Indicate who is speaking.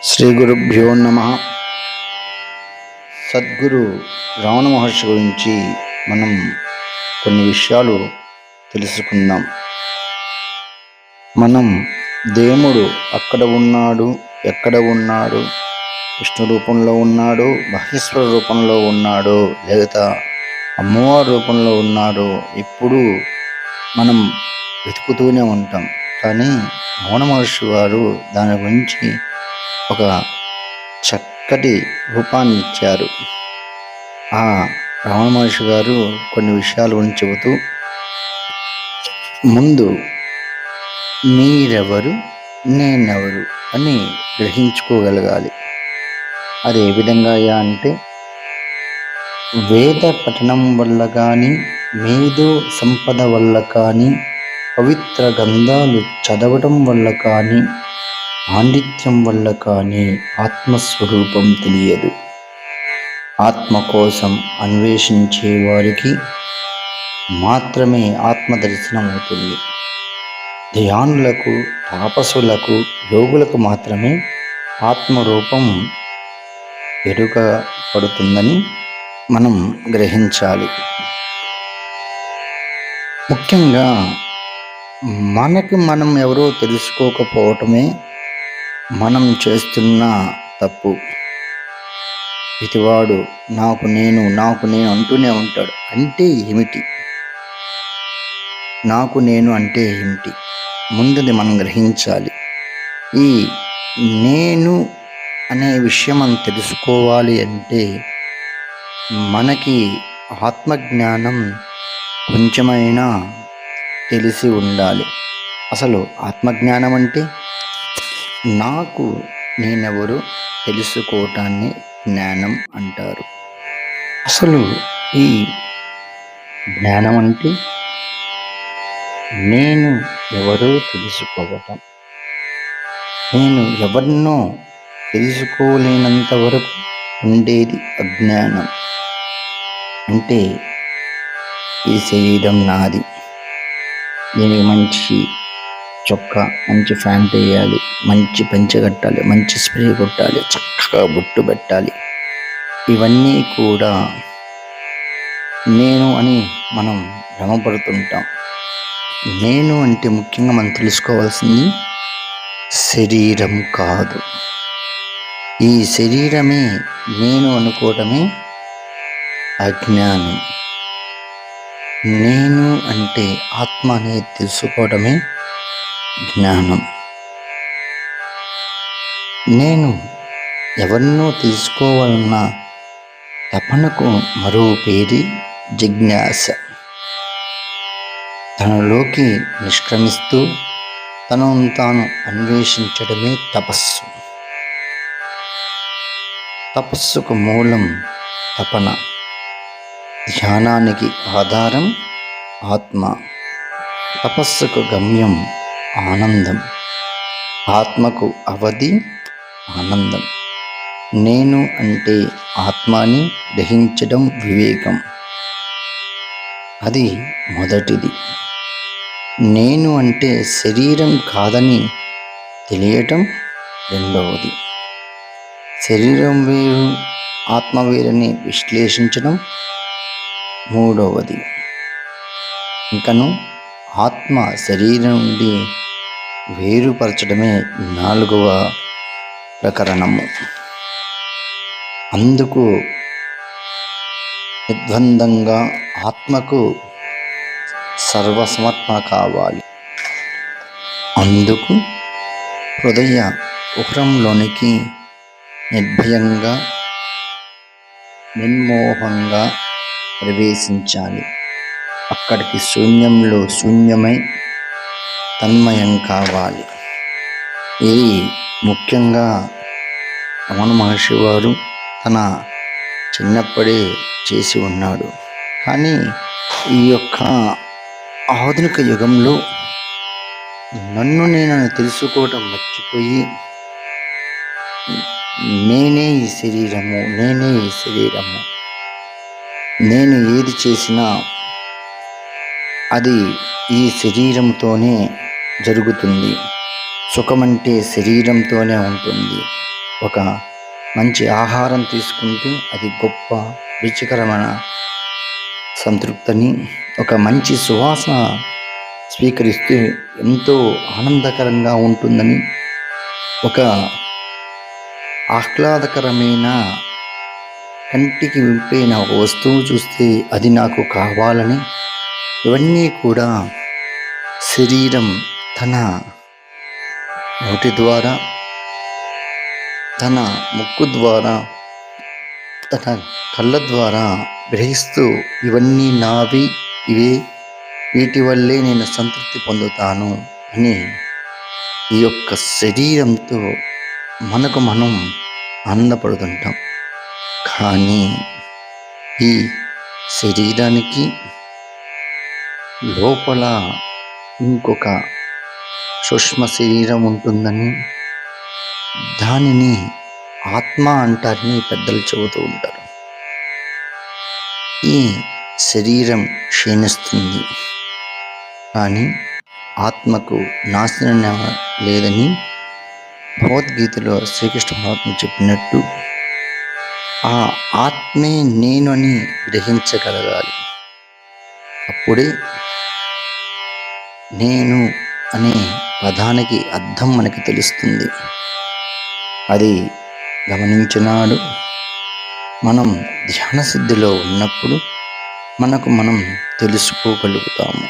Speaker 1: శ్రీ గురుభ్యో నమ. సద్గురు రమణ మహర్షి గురించి మనం కొన్ని విషయాలు తెలుసుకుందాం. మనం దేవుడు అక్కడ ఉన్నాడు, ఎక్కడ ఉన్నాడు, విష్ణు రూపంలో ఉన్నాడు, మహేశ్వర రూపంలో ఉన్నాడు, లేదా అమ్మవారి రూపంలో ఉన్నాడు, ఇప్పుడు మనం వెతుకుతూనే ఉంటాం. కానీ రమణ మహర్షి వారు దాని గురించి ఒక చక్కటి రూపాన్ని ఇచ్చారు. ఆ రమణ మహర్షి గారు కొన్ని విషయాల గురించి చెబుతూ, ముందు మీరెవరు, నేనెవరు అని గ్రహించుకోగలగాలి. అది ఏ విధంగా అంటే, వేద పఠనం వల్ల కానీ, మేధో సంపద వల్ల కానీ, పవిత్ర గ్రంథాలు చదవటం వల్ల కానీ, పాండిత్యం వల్ల కానీ ఆత్మస్వరూపం తెలియదు. ఆత్మ కోసం అన్వేషించే వారికి మాత్రమే ఆత్మదర్శనం అవుతుంది. ధ్యానులకు, తాపసులకు, యోగులకు మాత్రమే ఆత్మరూపం ఎరుగపడుతుందని మనం గ్రహించాలి. ముఖ్యంగా మనకి మనం ఎవరో తెలుసుకోకపోవటమే మనం చేస్తున్న తప్పు. ఇటివాడు నాకు నేను అంటూనే ఉంటాడు. అంటే ఏమిటి? నాకు నేను అంటే ఏమిటి? ముందుది మనం గ్రహించాలి. ఈ నేను అనే విషయం మనం తెలుసుకోవాలి అంటే మనకి ఆత్మజ్ఞానం కొంచెమైనా తెలిసి ఉండాలి. అసలు ఆత్మజ్ఞానం అంటే నాకు నేనెవరు తెలుసుకోవటాన్ని జ్ఞానం అంటారు. అసలు ఈ జ్ఞానం అంటే నేను ఎవరో తెలుసుకోవటం. నేను ఎవరినో తెలుసుకోలేనంత వరకు ఉండేది అజ్ఞానం. అంటే ఈ శరీరం నాది, దీనికి మంచి చొక్కా, మంచి ప్యాంట్ వేయాలి, మంచి పంచె కట్టాలి, మంచి స్ప్రే కొట్టాలి, చక్కగా బొట్టు పెట్టాలి. ఇవన్నీ కూడా నేను అని మనం భ్రమపడుతుంటాం. నేను అంటే ముఖ్యంగా మనం తెలుసుకోవాల్సింది శరీరం కాదు. ఈ శరీరమే నేను అనుకోవటమే అజ్ఞానం. నేను అంటే ఆత్మ అనేది తెలుసుకోవడమే జ్ఞానం. నేను ఎవరినో తెలుసుకోవాలన్న తపనకు మరో పేరు జిజ్ఞాస. తనలోకి నిష్క్రమిస్తూ తనను తాను అన్వేషించడమే తపస్సు. తపస్సుకు మూలం తపన, ధ్యానానికి ఆధారం ఆత్మ, తపస్సుకు గమ్యం ఆనందం, ఆత్మకు అవధి ఆనందం. నేను అంటే ఆత్మని గ్రహించడం వివేకం, అది మొదటిది. నేను అంటే శరీరం కాదని తెలియటం రెండవది. శరీరం వేరు, ఆత్మ వేరని విశ్లేషించడం మూడవది. ఇంకను ఆత్మ శరీరం నుండి వేరుపరచడమే నాలుగవ ప్రకరణము. అందుకు నిర్బంధంగా ఆత్మకు సర్వసమర్పణ కావాలి. అందుకు హృదయ కుహరంలోనికి నిర్భయంగా, నిర్మోహంగా ప్రవేశించాలి. అక్కడికి శూన్యంలో శూన్యమై తన్మయం కావాలి. ఇది ముఖ్యంగా రమణ మహర్షి వారు తన చిన్నప్పుడే చేసి ఉన్నాడు. కానీ ఈ యొక్క ఆధునిక యుగంలో నన్ను నేను తెలుసుకోవటం మర్చిపోయి నేనే ఈ శరీరము, నేను ఏది చేసినా అది ఈ శరీరంతోనే జరుగుతుంది. సుఖమంటే శరీరంతోనే ఉంటుంది. ఒక మంచి ఆహారం తీసుకుంటే అది గొప్ప రుచికరమైన సంతృప్తిని, ఒక మంచి సువాసన స్వీకరిస్తే ఎంతో ఆనందకరంగా ఉంటుందని, ఒక ఆహ్లాదకరమైన కంటికి వింపైన ఒక వస్తువు చూస్తే అది నాకు కావాలని, ఇవన్నీ కూడా శరీరం తన నోటి ద్వారా, తన ముక్కు ద్వారా, తన కళ్ళ ద్వారా గ్రహిస్తూ ఇవన్నీ నావి, వీటి వల్లే నేను సంతృప్తి పొందుతాను అని ఈ యొక్క శరీరంతో మనకు మనం ఆనందపడుతుంటాం. కానీ ఈ శరీరానికి లోపల ఇంకొక సూక్ష్మ శరీరం ఉంటుందని, దానిని ఆత్మ అంటారని పెద్దలు చెబుతూ ఉంటారు. ఈ శరీరం క్షీణిస్తుంది కానీ ఆత్మకు నాశనం లేదని భగవద్గీతలో శ్రీకృష్ణ పరమాత్మ చెప్పినట్టు ఆ ఆత్మే నేను అని గ్రహించగలగాలి. అప్పుడే నేను అనే పదానికి అర్థం మనకి తెలుస్తుంది. అది గమనించినాడు మనం ధ్యాన సిద్ధిలో ఉన్నప్పుడు మనకు మనం తెలుసుకోగలుగుతాము.